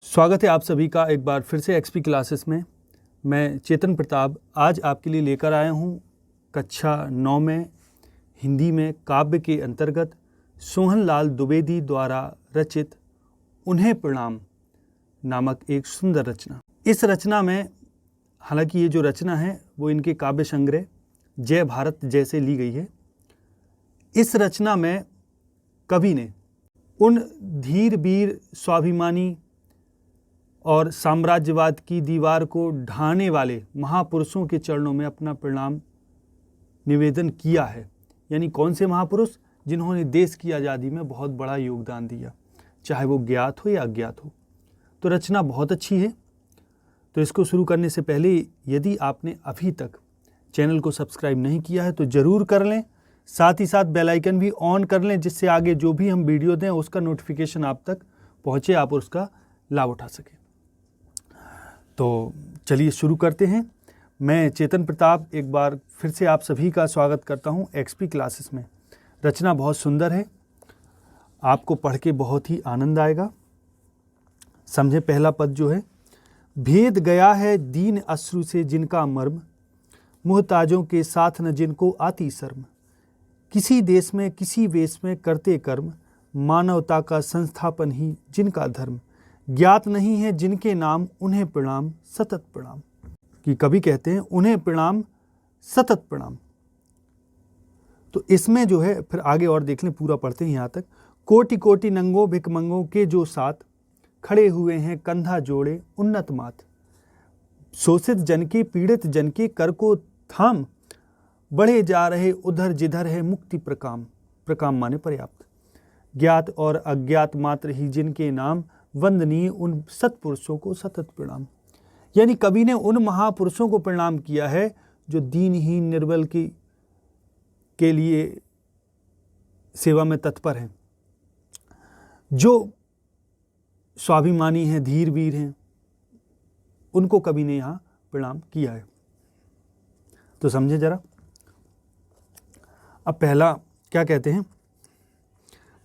स्वागत है आप सभी का एक बार फिर से एक्सपी क्लासेस में। मैं चेतन प्रताप आज आपके लिए लेकर आया हूँ कक्षा 9 में हिंदी में काव्य के अंतर्गत सोहनलाल द्विवेदी द्वारा रचित उन्हें प्रणाम नामक एक सुंदर रचना। इस रचना में हालांकि ये जो रचना है वो इनके काव्य संग्रह जय भारत जय से ली गई है। इस रचना में कवि ने उन धीर वीर स्वाभिमानी और साम्राज्यवाद की दीवार को ढाने वाले महापुरुषों के चरणों में अपना प्रणाम निवेदन किया है। यानी कौन से महापुरुष? जिन्होंने देश की आज़ादी में बहुत बड़ा योगदान दिया, चाहे वो ज्ञात हो या अज्ञात हो। तो रचना बहुत अच्छी है। तो इसको शुरू करने से पहले यदि आपने अभी तक चैनल को सब्सक्राइब नहीं किया है तो ज़रूर कर लें, साथ ही साथ बेल आइकन भी ऑन कर लें, जिससे आगे जो भी हम वीडियो दें उसका नोटिफिकेशन आप तक पहुँचे, आप उसका लाभ उठा सकें। तो चलिए शुरू करते हैं। मैं चेतन प्रताप एक बार फिर से आप सभी का स्वागत करता हूं एक्सपी क्लासेस में। रचना बहुत सुंदर है, आपको पढ़ के बहुत ही आनंद आएगा। समझे पहला पद जो है, भेद गया है दीन अश्रु से जिनका मर्म, मुहताजों के साथ न जिनको आती शर्म, किसी देश में किसी वेश में करते कर्म, मानवता का संस्थापन ही जिनका धर्म, ज्ञात नहीं है जिनके नाम उन्हें प्रणाम सतत प्रणाम। कि कवि कहते हैं उन्हें प्रणाम सतत प्रणाम। तो इसमें जो है फिर आगे और देख लें, पूरा पढ़ते हैं यहाँ तक। कोटि कोटि नंगो भिकमंगों के जो साथ, खड़े हुए हैं कंधा जोड़े उन्नत मात, शोषित जन के पीड़ित जन के कर को थाम, बढ़े जा रहे उधर जिधर है मुक्ति प्रकाम। प्रकाम माने पर्याप्त। ज्ञात और अज्ञात मात्र ही जिनके नाम, वंदनीय उन सत्पुरुषों को सतत प्रणाम। यानी कवि ने उन महापुरुषों को प्रणाम किया है जो दीनहीन निर्बल के लिए सेवा में तत्पर हैं, जो स्वाभिमानी हैं, धीर वीर हैं, उनको कवि ने यहाँ प्रणाम किया है। तो समझे जरा। अब पहला क्या कहते हैं,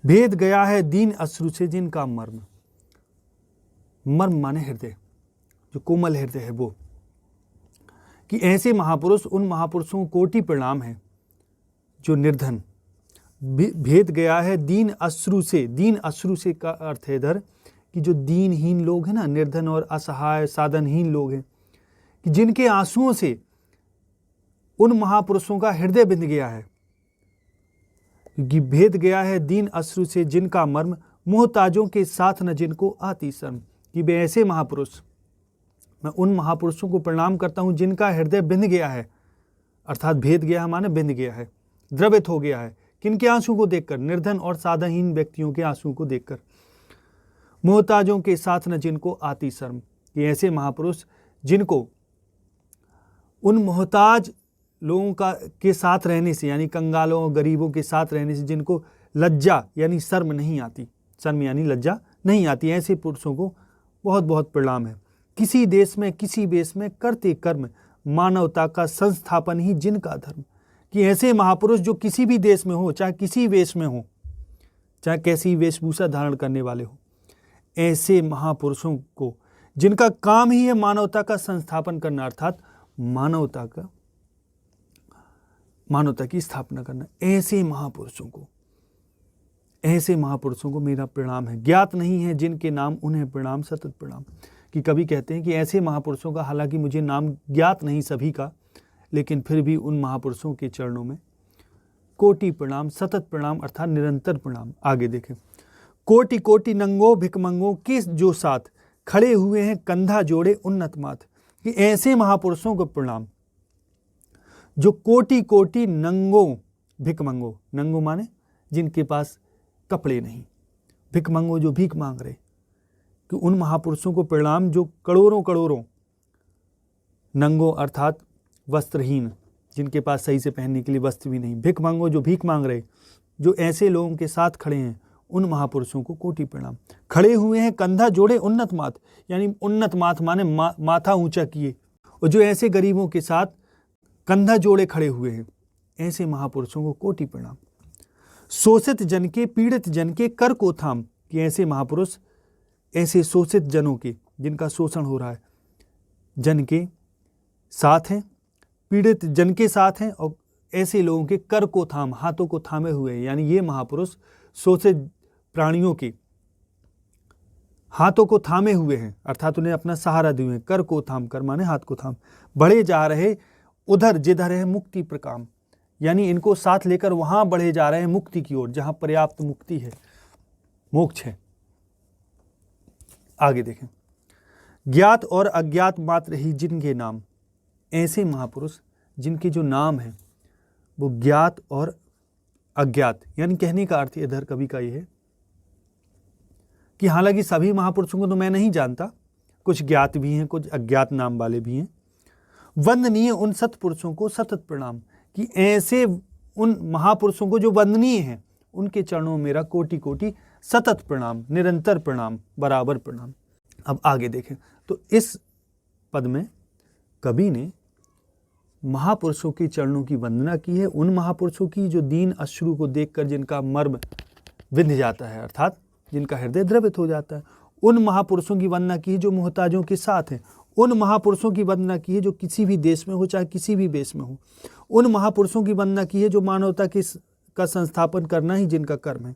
भेद गया है दीन अश्रु से जिनका मर्म। मर्म माने हृदय, जो कोमल हृदय है वो। कि ऐसे महापुरुष, उन महापुरुषों को कोटि प्रणाम है जो निर्धन। भेद गया है दीन अश्रु से। दीन अश्रु से का अर्थ है इधर कि जो दीनहीन लोग हैं ना, निर्धन और असहाय साधनहीन लोग हैं, कि जिनके आंसुओं से उन महापुरुषों का हृदय बिंध गया है। कि भेद गया है दीन अश्रु से जिनका मर्म, मोहताजों के साथ न जिनको आती शर्म। कि वे ऐसे महापुरुष, मैं उन महापुरुषों को प्रणाम करता हूं जिनका हृदय बिंध गया है। अर्थात भेद गया माने बिंध गया है, द्रवित हो गया है। किनके आंसू को देखकर? निर्धन और साधाहीन व्यक्तियों के आंसू को देखकर। मोहताजों के साथ न जिनको आती शर्म। ये ऐसे महापुरुष जिनको उन मोहताज लोगों के साथ रहने से, यानी कंगालों और गरीबों के साथ रहने से जिनको लज्जा यानी शर्म नहीं आती, शर्म यानी लज्जा नहीं आती, ऐसे पुरुषों को बहुत बहुत प्रणाम है। किसी देश में किसी वेश में करते कर्म, मानवता का संस्थापन ही जिनका धर्म। कि ऐसे महापुरुष जो किसी भी देश में हो, चाहे किसी वेश में हो, चाहे कैसी वेशभूषा धारण करने वाले हो, ऐसे महापुरुषों को जिनका काम ही है मानवता का संस्थापन करना, अर्थात मानवता की स्थापना करना, ऐसे महापुरुषों को मेरा प्रणाम है। ज्ञात नहीं है जिनके नाम उन्हें प्रणाम सतत प्रणाम। कि कवि कहते हैं कि ऐसे महापुरुषों का, हालांकि मुझे नाम ज्ञात नहीं सभी का, लेकिन फिर भी उन महापुरुषों के चरणों में कोटि प्रणाम सतत प्रणाम, अर्थात निरंतर प्रणाम। आगे देखें। कोटि कोटि नंगो भिकमंगों के जो साथ, खड़े हुए हैं कंधा जोड़े उन्नत मात। कि ऐसे महापुरुषों को प्रणाम जो कोटि कोटि नंगो भिकमंगो, नंगो माने जिनके पास कपड़े नहीं, भिकमंगो जो भीख मांग रहे। कि उन महापुरुषों को प्रणाम जो करोड़ों नंगो अर्थात वस्त्रहीन, जिनके पास सही से पहनने के लिए वस्त्र भी नहीं, भिकमंगो जो भीख मांग रहे, जो ऐसे लोगों के साथ खड़े हैं, उन महापुरुषों को कोटि प्रणाम। खड़े हुए हैं कंधा जोड़े उन्नत मात, यानी उन्नत मात माने माथा ऊंचा किए, और जो ऐसे गरीबों के साथ कंधा जोड़े खड़े हुए हैं, ऐसे महापुरुषों को कोटि प्रणाम। शोषित जन के पीड़ित जन के कर को थाम। कि ऐसे महापुरुष ऐसे शोषित जनों के, जिनका शोषण हो रहा है, जन के साथ हैं, पीड़ित जन के साथ हैं, और ऐसे लोगों के कर को थाम, हाथों को थामे हुए हैं। यानी ये महापुरुष शोषित प्राणियों के हाथों को थामे हुए हैं, अर्थात उन्हें अपना सहारा दिए हैं। कर को थाम, कर माने हाथ को थाम, बढ़े जा रहे उधर जिधर है मुक्ति प्रकाम, यानी इनको साथ लेकर वहां बढ़े जा रहे हैं मुक्ति की ओर, जहां पर्याप्त मुक्ति है, मोक्ष है। आगे देखें, ज्ञात और अज्ञात मात्र ही जिनके नाम, ऐसे महापुरुष जिनके जो नाम है वो ज्ञात और अज्ञात, यानी कहने का अर्थ इधर कवि का ये है कि हालांकि सभी महापुरुषों को तो मैं नहीं जानता, कुछ ज्ञात भी हैं, कुछ अज्ञात नाम वाले भी हैं। वंदनीय उन सत्पुरुषों को सतत प्रणाम, कि ऐसे उन महापुरुषों को जो वंदनीय हैं, उनके चरणों में मेरा कोटि कोटि सतत प्रणाम, निरंतर प्रणाम, बराबर प्रणाम। अब आगे देखें तो इस पद में कवि ने महापुरुषों के चरणों की वंदना की है, उन महापुरुषों की जो दीन अश्रु को देखकर जिनका मर्म विंध जाता है, अर्थात जिनका हृदय द्रवित हो जाता है। उन महापुरुषों की वंदना की है जो मोहताजों के साथ हैं। उन महापुरुषों की वंदना की है जो किसी भी देश में हो, चाहे किसी भी वेश में हो। उन महापुरुषों की वंदना की है जो मानवता का संस्थापन करना ही जिनका कर्म है।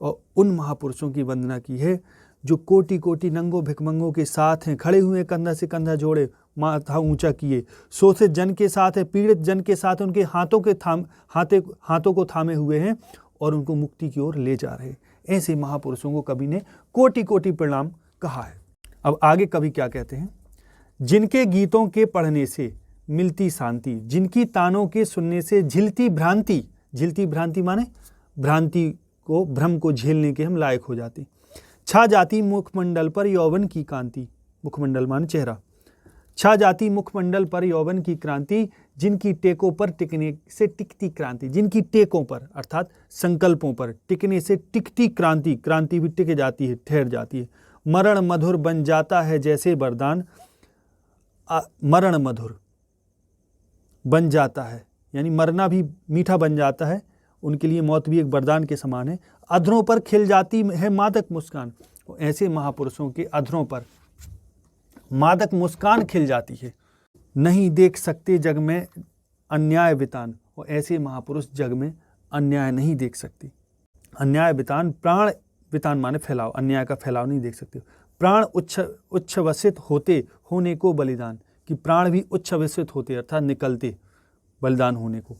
और उन महापुरुषों की वंदना की है जो कोटि कोटि नंगों भिखमंगों के साथ हैं, खड़े हुए कंधा से कंधा जोड़े, माथा ऊंचा किए, शोषित जन के साथ है, पीड़ित जन के साथ उनके हाथों को थामे हुए हैं और उनको मुक्ति की ओर ले जा रहे हैं। ऐसे महापुरुषों को कवि ने कोटि कोटि प्रणाम कहा है। अब आगे कवि क्या कहते हैं, जिनके गीतों के पढ़ने से मिलती शांति, जिनकी तानों के सुनने से झिलती भ्रांति, झिलती भ्रांति माने भ्रांति को, भ्रम को झेलने के हम लायक हो जाते, छा जाती मुखमंडल पर यौवन की कांति, मुखमंडल माने चेहरा, छा जाती मुखमंडल पर यौवन की क्रांति, जिनकी टेकों पर टिकने से टिकती क्रांति, जिनकी टेकों पर अर्थात संकल्पों पर टिकने से टिकती क्रांति, क्रांति भी टिक जाती है, ठहर जाती है। मरण मधुर बन जाता है जैसे वरदान, मरण मधुर बन जाता है, यानी मरना भी मीठा बन जाता है, उनके लिए मौत भी एक वरदान के समान है। अधरों पर खिल जाती है मादक मुस्कान, ऐसे महापुरुषों के अधरों पर मादक मुस्कान खिल जाती है। नहीं देख सकते जग में अन्याय वितान, और ऐसे महापुरुष जग में अन्याय नहीं देख सकते। अन्याय वितान, प्राण वितान माने फैलाव, अन्याय का फैलाव नहीं देख सकते। प्राण उच्छ्वसित होते होने को बलिदान, कि प्राण भी उच्छ्वसित होते अर्थात निकलते बलिदान होने को।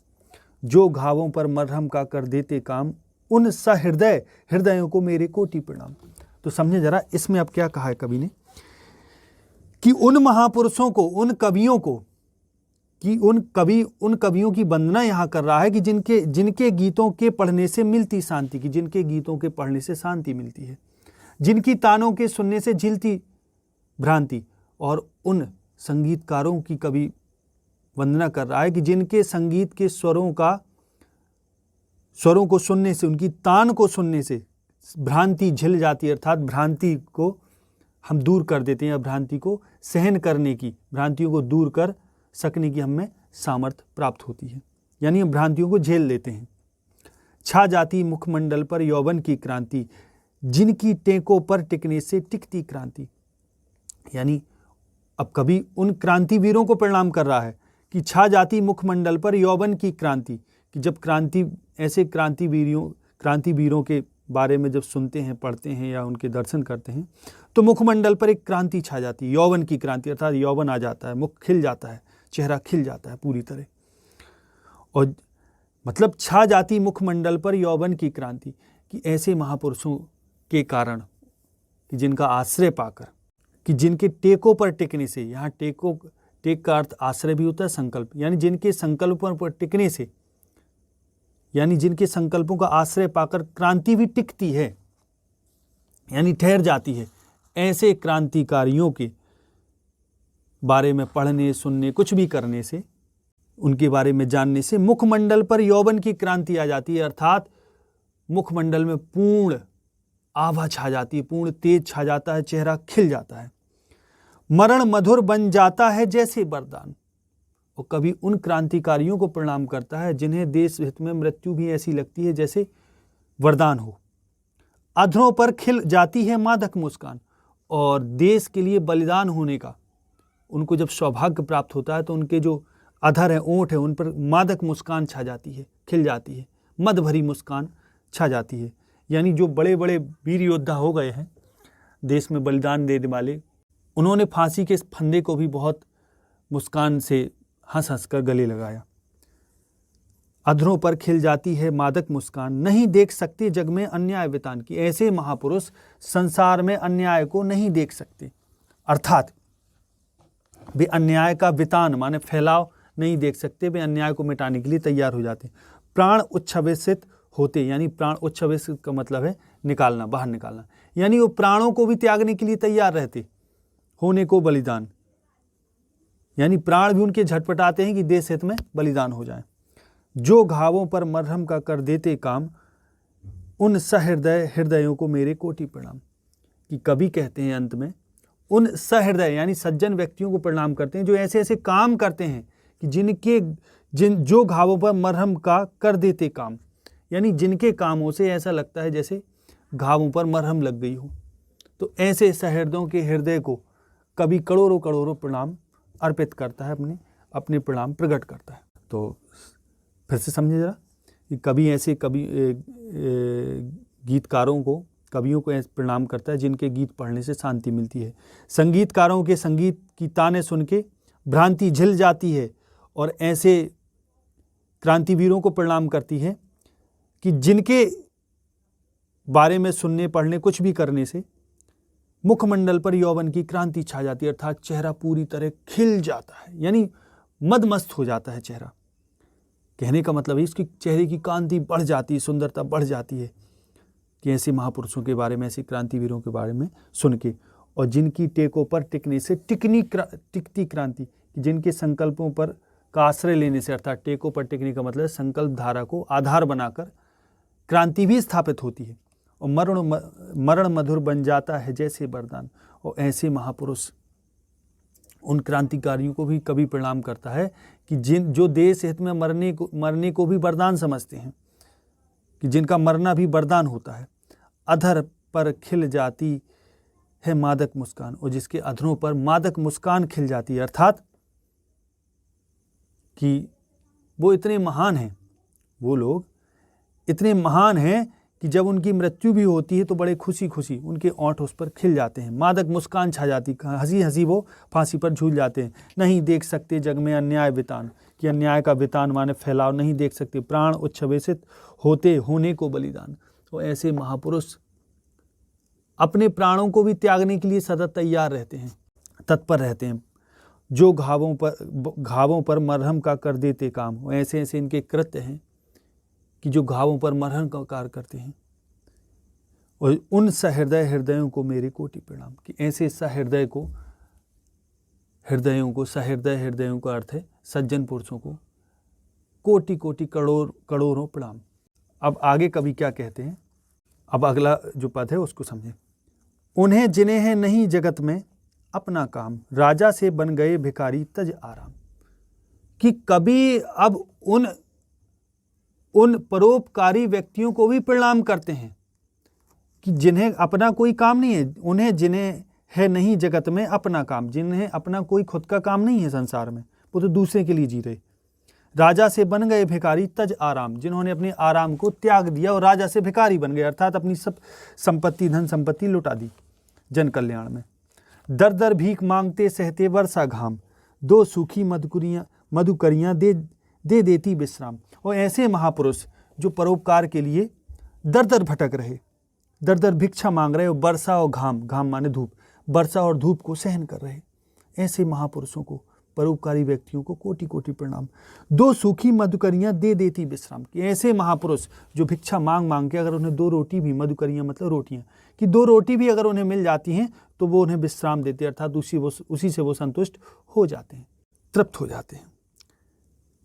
जो घावों पर मरहम का कर देते काम, उन सहृदय हृदयों को मेरे कोटि प्रणाम। तो समझे जरा इसमें अब क्या कहा है कवि ने, कि उन महापुरुषों को, उन कवियों को, कि उन कवियों की वंदना यहाँ कर रहा है कि जिनके गीतों के पढ़ने से मिलती शांति, की जिनके गीतों के पढ़ने से शांति मिलती है, जिनकी तानों के सुनने से झिलती भ्रांति, और उन संगीतकारों की कवि वंदना कर रहा है कि जिनके संगीत के स्वरों को सुनने से, उनकी तान को सुनने से भ्रांति झिल जाती है, अर्थात भ्रांति को हम दूर कर देते हैं, या भ्रांति को सहन करने की, भ्रांतियों को दूर कर सकने की हमें सामर्थ्य प्राप्त होती है, यानी हम भ्रांतियों को झेल लेते हैं। छा जाती मुखमंडल पर यौवन की क्रांति, जिनकी टेकों पर टिकने से टिकती क्रांति, यानी अब कभी उन क्रांतिवीरों को प्रणाम कर रहा है कि छा जाती मुखमंडल पर यौवन की क्रांति, कि जब ऐसे क्रांतिवीरों के बारे में जब सुनते हैं, पढ़ते हैं या उनके दर्शन करते हैं, तो मुखमंडल पर एक क्रांति छा जाती है, यौवन की क्रांति, अर्थात यौवन आ जाता है, मुख खिल जाता है, चेहरा खिल जाता है पूरी तरह। और मतलब छा जाती मुखमंडल पर यौवन की क्रांति, कि ऐसे महापुरुषों के कारण, कि जिनका आश्रय पाकर, कि जिनके टेकों पर टिकने से, यहाँ टेक का अर्थ आश्रय भी होता है, संकल्प, यानी जिनके संकल्पों पर टिकने से, यानी जिनके संकल्पों का आश्रय पाकर क्रांति भी टिकती है, यानी ठहर जाती है। ऐसे क्रांतिकारियों के बारे में पढ़ने, सुनने, कुछ भी करने से, उनके बारे में जानने से मुखमंडल पर यौवन की क्रांति आ जाती है, अर्थात मुखमंडल में पूर्ण आभा छा जाती है, पूर्ण तेज छा जाता है, चेहरा खिल जाता है। मरण मधुर बन जाता है जैसे वरदान, और कभी उन क्रांतिकारियों को प्रणाम करता है जिन्हें देश हित में मृत्यु भी ऐसी लगती है जैसे वरदान हो। अधरों पर खिल जाती है मादक मुस्कान, और देश के लिए बलिदान होने का उनको जब सौभाग्य प्राप्त होता है तो उनके जो अधर है, ओंठ है, उन पर मादक मुस्कान छा जाती है, खिल जाती है, मद भरी मुस्कान छा जाती है। यानी जो बड़े बड़े वीर योद्धा हो गए हैं देश में बलिदान देने वाले, उन्होंने फांसी के इस फंदे को भी बहुत मुस्कान से हंस हंस कर गले लगाया। अधरों पर खिल जाती है मादक मुस्कान, नहीं देख सकते जग में अन्याय वितान की। ऐसे महापुरुष संसार में अन्याय को नहीं देख सकते, अर्थात वे अन्याय का वितान माने फैलाव नहीं देख सकते, वे अन्याय को मिटाने के लिए तैयार हो जाते। प्राण उच्छ्वसित होते, यानी प्राण उच्छ्वसित का मतलब है निकालना, बाहर निकालना, यानी वो प्राणों को भी त्यागने के लिए तैयार रहते। होने को बलिदान, यानी प्राण भी उनके झटपटाते हैं कि देश हित में बलिदान हो जाए। जो घावों पर मरहम का कर देते काम, उन सहृदय हृदयों को मेरे कोटि प्रणाम। कि कवि कहते हैं अंत में उन सहृदय यानी सज्जन व्यक्तियों को प्रणाम करते हैं जो ऐसे ऐसे काम करते हैं कि जो घावों पर मरहम का कर देते काम, यानी जिनके कामों से ऐसा लगता है जैसे घावों पर मरहम लग गई हो। तो ऐसे सहृदयों के हृदय को कवि करोड़ों करोड़ों प्रणाम अर्पित करता है, अपने प्रणाम प्रकट करता है। तो फिर से समझे जरा कि कवि ऐसे गीतकारों को, कवियों को ऐसे प्रणाम करता है जिनके गीत पढ़ने से शांति मिलती है। संगीतकारों के संगीत की ताने सुन के भ्रांति झिल जाती है, और ऐसे क्रांतिवीरों को प्रणाम करती है कि जिनके बारे में सुनने पढ़ने कुछ भी करने से मुखमंडल पर यौवन की क्रांति छा जाती है, अर्थात चेहरा पूरी तरह खिल जाता है, यानी मदमस्त हो जाता है चेहरा। कहने का मतलब है इसकी चेहरे की कांति बढ़ जाती है, सुंदरता बढ़ जाती है कि ऐसे महापुरुषों के बारे में, ऐसे क्रांतिवीरों के बारे में सुन के, और जिनकी टेकों पर टिकने से टिकती क्रांति, जिनके संकल्पों पर का आश्रय लेने से, अर्थात टेकों पर टिकने का मतलब संकल्प धारा को आधार बनाकर क्रांति भी स्थापित होती है, और मरण मधुर बन जाता है जैसे वरदान। और ऐसे महापुरुष उन क्रांतिकारियों को भी कभी प्रणाम करता है कि जो देश हित में मरने को भी वरदान समझते हैं, कि जिनका मरना भी वरदान होता है। अधर पर खिल जाती है मादक मुस्कान, और जिसके अधरों पर मादक मुस्कान खिल जाती है, अर्थात कि वो इतने महान हैं, वो लोग इतने महान हैं कि जब उनकी मृत्यु भी होती है तो बड़े खुशी खुशी उनके ओंठ उस पर खिल जाते हैं, मादक मुस्कान छा जाती, हंसी हंसी वो फांसी पर झूल जाते हैं। नहीं देख सकते जग में अन्याय वितान, कि अन्याय का वितान माने फैलाव नहीं देख सकते। प्राण उच्छ्वसित होते, होने को बलिदान। तो ऐसे महापुरुष अपने प्राणों को भी त्यागने के लिए सतत तैयार रहते हैं, तत्पर रहते हैं। जो घावों पर मरहम का कर देते काम, ऐसे ऐसे इनके कृत्य हैं कि जो घावों पर मरहम का कार्य करते हैं। और उन सहृदय हृदयों को मेरे कोटि प्रणाम, कि ऐसे सहृदयों का अर्थ है सज्जन पुरुषों को कोटि कोटि करोड़ों प्रणाम। अब आगे कवि क्या कहते हैं, अब अगला जो पद है उसको समझें। उन्हें जिन्हें है नहीं जगत में अपना काम, राजा से बन गए भिखारी तज आराम। कि कवि अब उन परोपकारी व्यक्तियों को भी प्रणाम करते हैं कि जिन्हें अपना कोई काम नहीं है, उन्हें जिन्हें है नहीं जगत में अपना काम, जिन्हें अपना कोई खुद का काम नहीं है संसार में, वो तो दूसरे के लिए जी रहे। राजा से बन गए भिखारी तज आराम, जिन्होंने अपने आराम को त्याग दिया और राजा से भिखारी बन गए, अर्थात अपनी सब संपत्ति, धन संपत्ति लुटा दी जन कल्याण में। दर दर भीख मांगते सहते वर्षा घाम, दो सूखी मधुकरियां दे देती विश्राम। और ऐसे महापुरुष जो परोपकार के लिए दर दर भटक रहे, दर दर भिक्षा मांग रहे, और वर्षा और घाम माने धूप, वर्षा और धूप को सहन कर रहे, ऐसे महापुरुषों को, परोपकारी व्यक्तियों को कोटि कोटि प्रणाम। दो सूखी मधुकरियां दे देती विश्राम, कि ऐसे महापुरुष जो भिक्षा मांग के अगर उन्हें दो रोटी भी, मधुकरियां मतलब रोटियां, कि दो रोटी भी अगर उन्हें मिल जाती हैं तो वो उन्हें विश्राम देते, अर्थात उसी से वो संतुष्ट हो जाते हैं, तृप्त हो जाते हैं।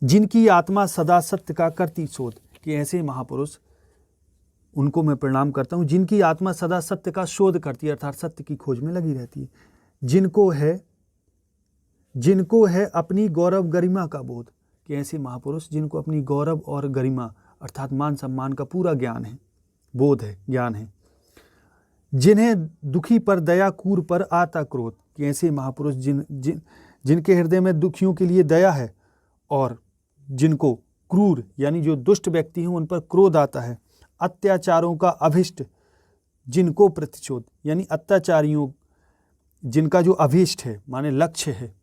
जिनकी आत्मा सदा सत्य का करती शोध, कि ऐसे महापुरुष, उनको मैं प्रणाम करता हूँ जिनकी आत्मा सदा सत्य का शोध करती है, अर्थात सत्य की खोज में लगी रहती है। जिनको है अपनी गौरव गरिमा का बोध, कि ऐसे महापुरुष जिनको अपनी गौरव और गरिमा अर्थात मान सम्मान का पूरा ज्ञान है, बोध है, ज्ञान है। जिन्हें दुखी पर दया, क्रूर पर आता क्रोध। कि ऐसे महापुरुष जिनके हृदय में दुखियों के लिए दया है और जिनको क्रूर यानी जो दुष्ट व्यक्ति हैं उन पर क्रोध आता है। अत्याचारों का अभिष्ट, जिनको प्रतिशोध यानी अत्याचारियों जिनका जो अभीष्ट है माने लक्ष्य है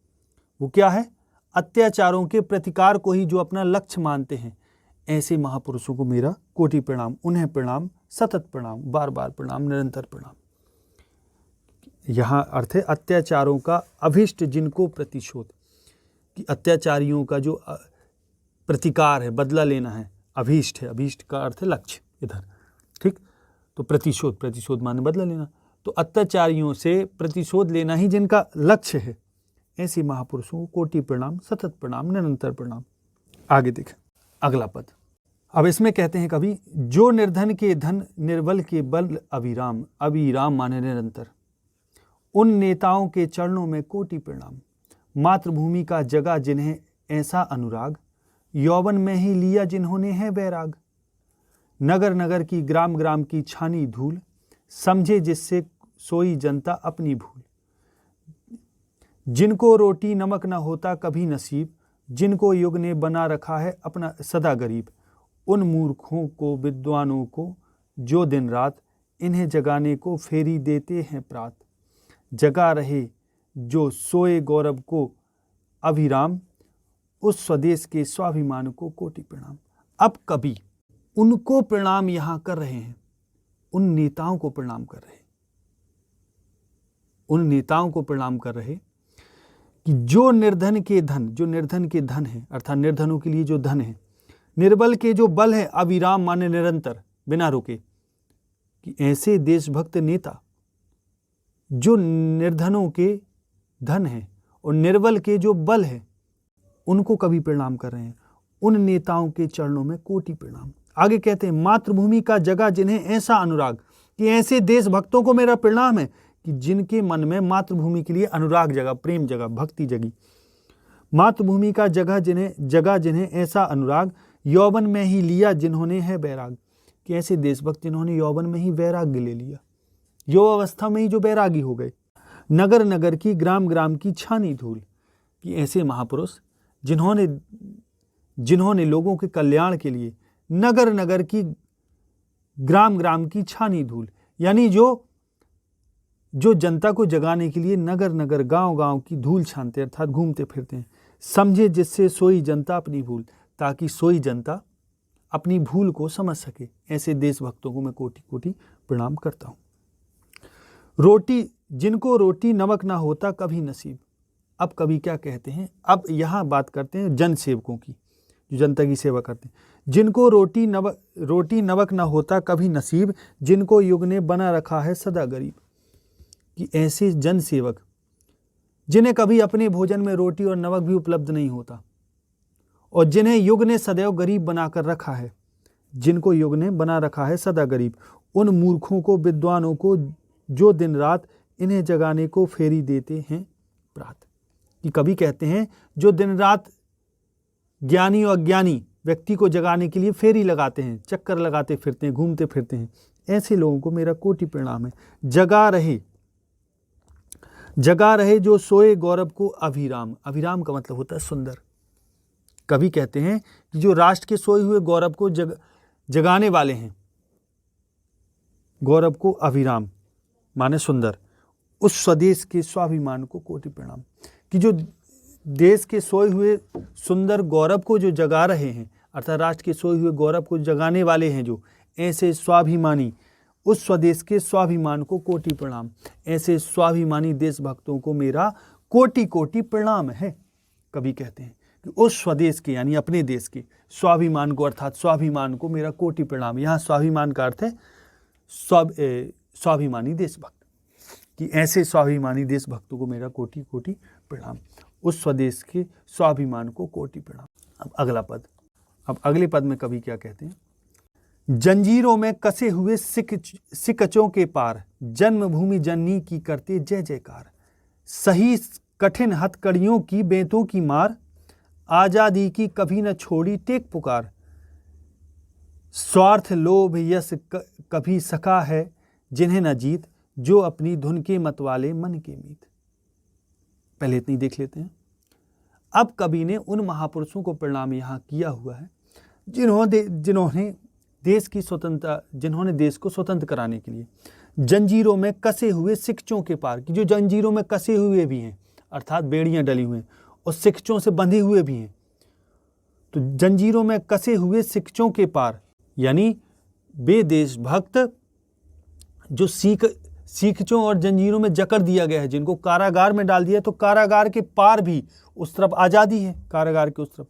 वो क्या है, अत्याचारों के प्रतिकार को ही जो अपना लक्ष्य मानते हैं, ऐसे महापुरुषों को मेरा कोटि प्रणाम। उन्हें प्रणाम, सतत प्रणाम, बार बार प्रणाम, निरंतर प्रणाम। यहाँ अर्थ है अत्याचारों का अभीष्ट, जिनको प्रतिशोध, कि अत्याचारियों का जो प्रतिकार है, बदला लेना है, अभीष्ट है। अभीष्ट का अर्थ है लक्ष्य इधर, ठीक। तो प्रतिशोध, प्रतिशोध माने बदला लेना। तो अत्याचारियों से प्रतिशोध लेना ही जिनका लक्ष्य है, ऐसे महापुरुषों को कोटि प्रणाम, सतत प्रणाम, निरंतर प्रणाम। आगे देखें अगला पद। अब इसमें कहते हैं कवि, जो निर्धन के धन, निर्बल के बल अभिराम। अभिराम माने निरंतर। उन नेताओं के चरणों में कोटि प्रणाम। मातृभूमि का जगा जिन्हें ऐसा अनुराग, यौवन में ही लिया जिन्होंने है वैराग। नगर नगर की, ग्राम ग्राम की छानी धूल, समझे जिससे सोई जनता अपनी भूल। जिनको रोटी नमक न होता कभी नसीब, जिनको युग ने बना रखा है अपना सदा गरीब। उन मूर्खों को, विद्वानों को, जो दिन रात इन्हें जगाने को फेरी देते हैं प्रात। जगा रहे जो सोए गौरव को अभिराम, उस स्वदेश के स्वाभिमान को कोटि प्रणाम। अब कवि उनको प्रणाम यहाँ कर रहे हैं, उन नेताओं को प्रणाम कर रहे हैं, उन नेताओं को प्रणाम कर रहे कि जो निर्धन के धन, जो निर्धन के धन है अर्थात निर्धनों के लिए जो धन है, निर्बल के जो बल है, अविराम माने निरंतर, बिना रुके। कि ऐसे देशभक्त नेता जो निर्धनों के धन है और निर्बल के जो बल है, उनको कभी प्रणाम कर रहे हैं। उन नेताओं के चरणों में कोटि प्रणाम। आगे कहते हैं, मातृभूमि का जगा जिन्हें ऐसा अनुराग। कि ऐसे देशभक्तों को मेरा प्रणाम है कि जिनके मन में मातृभूमि के लिए अनुराग जगा, प्रेम जगा, भक्ति जगी। मातृभूमि का जगा जिन्हें ऐसा अनुराग, यौवन में ही लिया जिन्होंने है वैराग। कि ऐसे देशभक्त जिन्होंने यौवन में ही वैराग्य ले लिया, युवावस्था में ही जो वैरागी हो गए। नगर नगर की, ग्राम ग्राम की छानी धूल। कि ऐसे महापुरुष जिन्होंने लोगों के कल्याण के लिए नगर नगर की, ग्राम ग्राम की छानी धूल, यानी जो जनता को जगाने के लिए नगर नगर, गांव गांव की धूल छानते अर्थात घूमते फिरते हैं। समझे जिससे सोई जनता अपनी भूल, ताकि सोई जनता अपनी भूल को समझ सके। ऐसे देशभक्तों को मैं कोटि कोटि प्रणाम करता हूँ। जिनको रोटी नमक ना होता कभी नसीब। अब कवि क्या कहते हैं, अब यहाँ बात करते हैं जन सेवकों की, जो जनता की सेवा करते हैं। जिनको रोटी नमक ना होता कभी नसीब, जिनको युग ने बना रखा है सदा गरीब। कि ऐसे जन सेवक जिन्हें कभी अपने भोजन में रोटी और नमक भी उपलब्ध नहीं होता और जिन्हें युग ने सदैव गरीब बनाकर रखा है, जिनको युग ने बना रखा है सदा गरीब। उन मूर्खों को, विद्वानों को, जो दिन रात इन्हें जगाने को फेरी देते हैं प्रात। कि कभी कहते हैं जो दिन रात ज्ञानी और अज्ञानी व्यक्ति को जगाने के लिए फेरी लगाते हैं, चक्कर लगाते फिरते हैं, घूमते फिरते हैं, ऐसे लोगों को मेरा कोटि प्रणाम है। जगा रहे जो सोए गौरव को अभिराम। अभिराम का मतलब होता है सुंदर। कवि कहते हैं कि जो राष्ट्र के सोए हुए गौरव को जगाने वाले हैं, गौरव को अभिराम माने सुंदर, उस स्वदेश के स्वाभिमान को कोटि प्रणाम। कि जो देश के सोए हुए सुंदर गौरव को जो जगा रहे हैं, अर्थात राष्ट्र के सोए हुए गौरव को जगाने वाले हैं, जो ऐसे स्वाभिमानी, उस स्वदेश के स्वाभिमान को कोटि प्रणाम। ऐसे स्वाभिमानी देशभक्तों को मेरा कोटि कोटि प्रणाम है। कवि कहते हैं कि उस स्वदेश के यानी अपने देश के स्वाभिमान को, अर्थात स्वाभिमान को मेरा कोटि प्रणाम। यहाँ स्वाभिमान का अर्थ है स्वाभिमानी देशभक्त। कि ऐसे स्वाभिमानी देशभक्तों को मेरा कोटि कोटि प्रणाम, उस स्वदेश के स्वाभिमान को कोटि प्रणाम। अब अगला पद, अब अगले पद में कवि क्या कहते हैं, जंजीरों में कसे हुए सिकचों के पार, जन्मभूमि जननी की करते जय जयकार। सही कठिन हथकड़ियों की बेंतों की मार, आजादी की कभी न छोड़ी टेक पुकार। स्वार्थ लोभ यश कभी सका है जिन्हें न जीत, जो अपनी धुन के मतवाले मन के मीत। पहले इतनी देख लेते हैं। अब कवि ने उन महापुरुषों को प्रणाम यहाँ किया हुआ है जिन्होंने देश को स्वतंत्र कराने के लिए जंजीरों में कसे हुए सिकचों के पार की, जो जंजीरों में कसे हुए भी हैं अर्थात बेड़ियां डली हुई हैं और सिकचों से बंधे हुए भी हैं। तो जंजीरों में कसे हुए सिकचों के पार यानी वे देशभक्त जो सीखचों और जंजीरों में जकड़ दिया गया है, जिनको कारागार में डाल दिया, तो कारागार के पार भी उस तरफ आज़ादी है, कारागार के उस तरफ,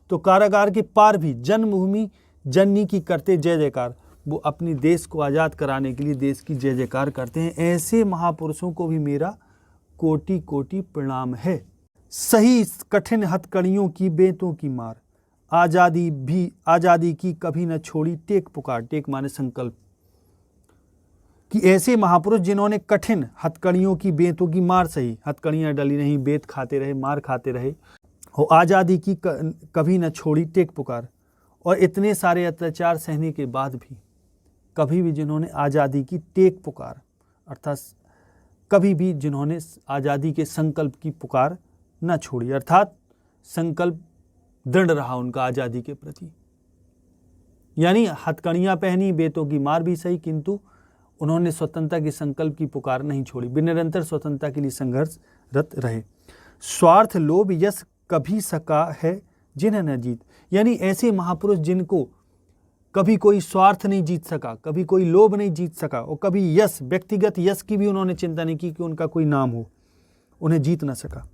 तो कारागार के पार भी जन्मभूमि जननी की करते जय जयकार। वो अपनी देश को आज़ाद कराने के लिए देश की जय जयकार करते हैं। ऐसे महापुरुषों को भी मेरा कोटि कोटि प्रणाम है। सही कठिन हथकड़ियों की बेतों की मार, आज़ादी की कभी न छोड़ी टेक पुकार। टेक माने संकल्प। कि ऐसे महापुरुष जिन्होंने कठिन हथकड़ियों की बेतों की मार सही, हथकड़ियाँ डली नहीं, बेत खाते रहे, मार खाते रहे, और आज़ादी की कभी न छोड़ी टेक पुकार। और इतने सारे अत्याचार सहने के बाद भी कभी भी जिन्होंने आज़ादी की टेक पुकार अर्थात कभी भी जिन्होंने आज़ादी के संकल्प की पुकार न छोड़ी, अर्थात संकल्प दृढ़ रहा उनका आज़ादी के प्रति। यानी हथकड़ियाँ पहनी, बेतों की मार भी सही, किंतु उन्होंने स्वतंत्रता के संकल्प की पुकार नहीं छोड़ी, निरंतर स्वतंत्रता के लिए संघर्षरत रहे। स्वार्थ लोभ यश कभी सका है जिन्हें न जीत। यानी ऐसे महापुरुष जिनको कभी कोई स्वार्थ नहीं जीत सका, कभी कोई लोभ नहीं जीत सका, और कभी यश, व्यक्तिगत यश की भी उन्होंने चिंता नहीं की कि उनका कोई नाम हो, उन्हें जीत न सका।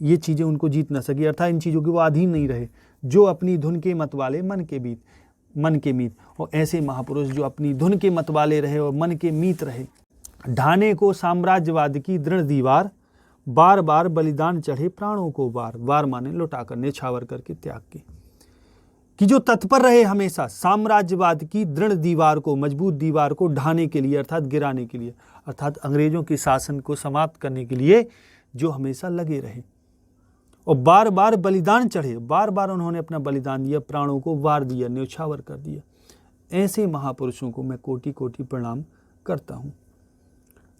ये चीज़ें उनको जीत न सकी, अर्थात इन चीज़ों के वो अधीन नहीं रहे। जो अपनी धुन के मतवाले मन के मीत, और ऐसे महापुरुष जो अपनी धुन के मतवाले रहे और मन के मीत रहे। ढाने को साम्राज्यवाद की दृढ़ दीवार, बार बार बलिदान चढ़े प्राणों को वार। वार माने लुटाकर, न्यौछावर करके, त्याग के। कि जो तत्पर रहे हमेशा साम्राज्यवाद की दृढ़ दीवार को, मजबूत दीवार को ढाने के लिए अर्थात गिराने के लिए, अर्थात अंग्रेजों के शासन को समाप्त करने के लिए जो हमेशा लगे रहे। और बार बार बलिदान चढ़े, बार बार उन्होंने अपना बलिदान दिया, प्राणों को वार दिया, न्यौछावर कर दिया। ऐसे महापुरुषों को मैं कोटि कोटि प्रणाम करता हूँ।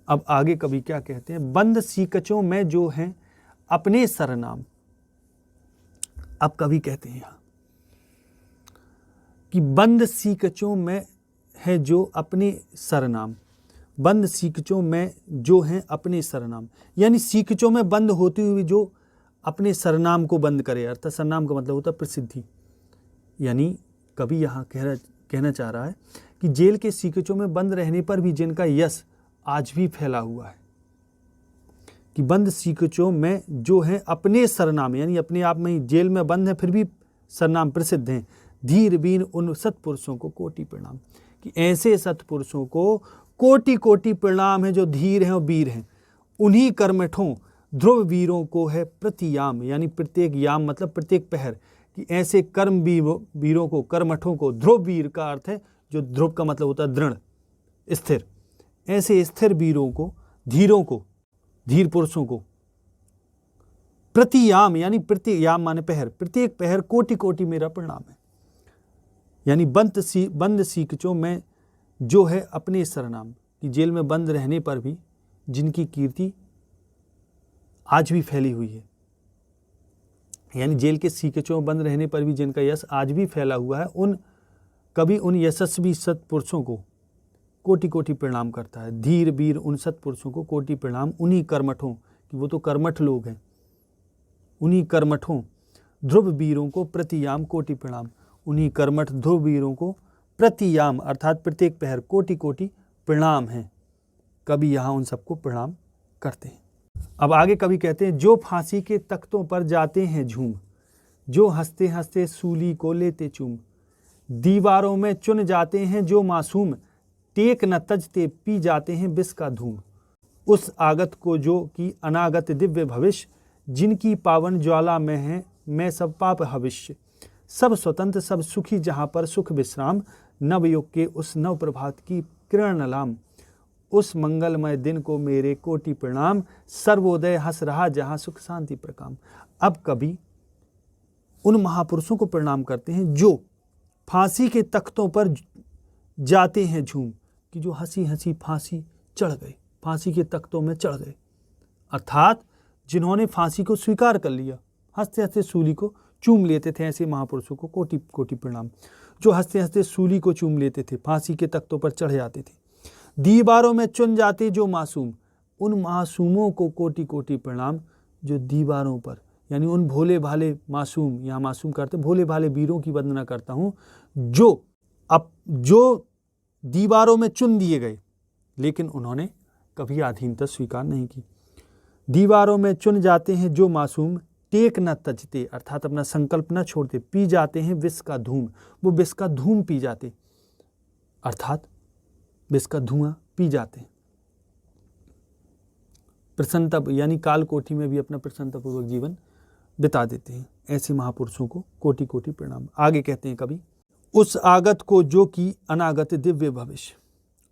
अब आगे कवि क्या कहते हैं। बंद सीकचों में जो हैं अपने सरनाम। अब कवि कहते हैं यहाँ कि बंद सीकचों में है जो अपने सरनाम। बंद सीकचों में जो हैं अपने सरनाम, यानी सीकचों में बंद होती हुई जो अपने सरनाम को बंद करे, अर्थात सरनाम का मतलब होता है प्रसिद्धि। यानी कवि यहाँ कहना चाह रहा है कि जेल के सीकचों में बंद रहने पर भी जिनका यश आज भी फैला हुआ है, कि बंद सीकचों में जो है अपने सरनाम, यानी अपने आप में ही जेल में बंद है फिर भी सरनाम प्रसिद्ध हैं। धीर वीर उन सत्पुरुषों को कोटि प्रणाम। कि ऐसे सत्पुरुषों को कोटि कोटि प्रणाम है जो धीर हैं और वीर हैं। उन्हीं कर्मठों ध्रुव वीरों को है प्रतियाम, यानी प्रत्येक याम मतलब प्रत्येक पहर। कि ऐसे कर्म वीरों को, कर्मठों को, ध्रुव वीर का अर्थ है जो ध्रुव का मतलब होता है दृढ़, स्थिर। ऐसे स्थिर वीरों को, धीरों को, धीर पुरुषों को प्रतियाम, यानी प्रत्येक याम माने पहर, प्रत्येक पहर कोटि कोटि मेरा प्रणाम है। यानी बंद सीकचों में जो है अपने सरनाम, कि जेल में बंद रहने पर भी जिनकी कीर्ति आज भी फैली हुई है, यानी जेल के सीकचों में बंद रहने पर भी जिनका यश आज भी फैला हुआ है, कभी उन यशस्वी सत्पुरुषों को कोटि कोटि प्रणाम करता है। धीर वीर उन सत्पुरुषों को कोटि प्रणाम। उन्हीं कर्मठों, कि वो तो कर्मठ लोग हैं, उन्हीं कर्मठों ध्रुव वीरों को प्रतियाम कोटि प्रणाम। उन्हीं कर्मठ ध्रुव वीरों को प्रतियाम अर्थात प्रत्येक पहर कोटि कोटि प्रणाम है। कभी यहाँ उन सबको प्रणाम करते हैं। अब आगे कभी कहते हैं, जो फांसी के तख्तों पर जाते हैं झूम, जो हंसते हंसते सूली को लेते चूम, दीवारों में चुन जाते हैं जो मासूम, टेक न तजते पी जाते हैं विष का धूम। उस आगत को जो कि अनागत दिव्य भविष्य, जिनकी पावन ज्वाला में है मैं सब पाप हविष्य। सब स्वतंत्र सब सुखी जहाँ पर सुख विश्राम, नवयुग के उस नव प्रभात की किरण लाम। उस मंगलमय दिन को मेरे कोटि प्रणाम, सर्वोदय हंस रहा जहाँ सुख शांति प्रकाम। अब कभी उन महापुरुषों को प्रणाम करते हैं जो फांसी के तख्तों पर जाते हैं झूम, कि जो हंसी हंसी फांसी चढ़ गए, फांसी के तख्तों में चढ़ गए, अर्थात जिन्होंने फांसी को स्वीकार कर लिया, हंसते हंसते सूली को चूम लेते थे, ऐसे महापुरुषों को कोटि कोटि प्रणाम। जो हंसते हंसते सूली को चूम लेते थे, फांसी के तख्तों पर चढ़ जाते थे, दीवारों में चुन जाते जो मासूम, उन मासूमों को कोटि कोटि प्रणाम। जो दीवारों पर, यानी उन भोले भाले मासूम, यहाँ मासूम करते भोले भाले वीरों की वंदना करता हूँ, जो दीवारों में चुन दिए गए, लेकिन उन्होंने कभी अधीनता स्वीकार नहीं की। दीवारों में चुन जाते हैं जो मासूम, टेक न तजते, अर्थात अपना संकल्प न छोड़ते, पी जाते हैं विष का धूम, वो विष का धूम पी जाते, अर्थात विष का धुआं पी जाते हैं। प्रसन्नता, यानी काल कोठि में भी अपना प्रसन्नतापूर्वक जीवन बिता देते हैं। ऐसे महापुरुषों को कोटि कोटि प्रणाम। आगे कहते हैं कवि, उस आगत को जो कि अनागत दिव्य भविष्य,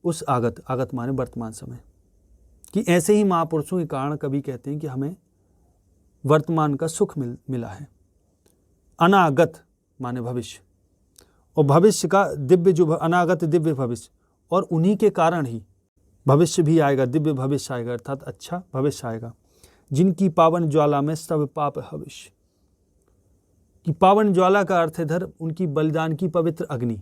उस आगत, आगत माने वर्तमान समय, कि ऐसे ही महापुरुषों के कारण कवि कहते हैं कि हमें वर्तमान का सुख मिला है। अनागत माने भविष्य, और भविष्य का दिव्य, जो अनागत दिव्य भविष्य, और उन्हीं के कारण ही भविष्य भी आएगा, दिव्य भविष्य आएगा, अर्थात अच्छा भविष्य आएगा। जिनकी पावन ज्वाला में सब पाप हविष्य, कि पावन ज्वाला का अर्थ है इधर उनकी बलिदान की पवित्र अग्नि,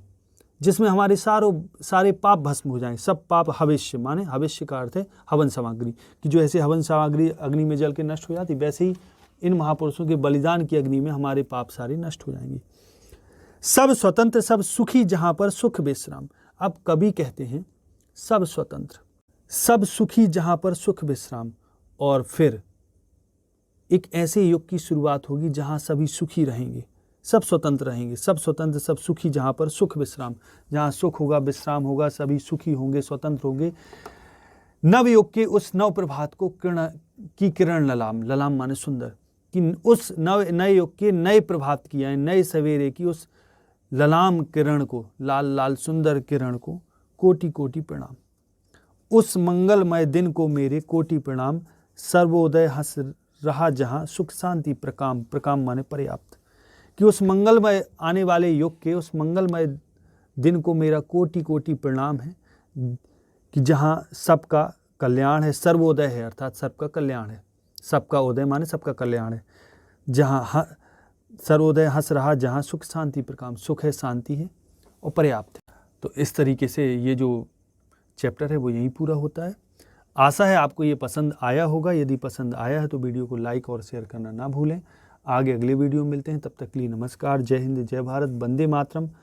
जिसमें हमारे सारे पाप भस्म हो जाएं। सब पाप हविष्य माने, हविष्य का अर्थ है हवन सामग्री, कि जो ऐसे हवन सामग्री अग्नि में जल के नष्ट हो जाती, वैसे ही इन महापुरुषों के बलिदान की अग्नि में हमारे पाप सारे नष्ट हो जाएंगे। सब स्वतंत्र सब सुखी जहाँ पर सुख विश्राम। अब कवि कहते हैं सब स्वतंत्र सब सुखी जहाँ पर सुख विश्राम, और फिर एक ऐसे युग की शुरुआत होगी जहाँ सभी सुखी रहेंगे, सब स्वतंत्र रहेंगे। सब स्वतंत्र सब सुखी जहाँ पर सुख विश्राम, जहाँ सुख होगा, विश्राम होगा, सभी सुखी होंगे, स्वतंत्र होंगे। नव युग के उस नव प्रभात को किरण ललाम, ललाम माने सुंदर, कि उस नए युग के नए प्रभात की, यानी नए सवेरे की उस ललाम किरण को, लाल लाल सुंदर किरण को कोटि कोटि प्रणाम। उस मंगलमय दिन को मेरे कोटि प्रणाम। सर्वोदय हंस रहा जहाँ सुख शांति प्रकाम, प्रकाम माने पर्याप्त, कि उस मंगलमय आने वाले युग के उस मंगलमय दिन को मेरा कोटि कोटि प्रणाम है, कि जहाँ सबका कल्याण है। सर्वोदय है अर्थात सबका कल्याण है, सबका उदय माने सबका कल्याण है। जहाँ सर्वोदय हंस रहा जहाँ सुख शांति प्रकाम, सुख है, शांति है और पर्याप्त है। तो इस तरीके से ये जो चैप्टर है वो यहीं पूरा होता है। आशा है आपको ये पसंद आया होगा। यदि पसंद आया है तो वीडियो को लाइक और शेयर करना ना भूलें। आगे अगले वीडियो में मिलते हैं, तब तक के लिए नमस्कार। जय हिंद, जय भारत, वंदे मातरम।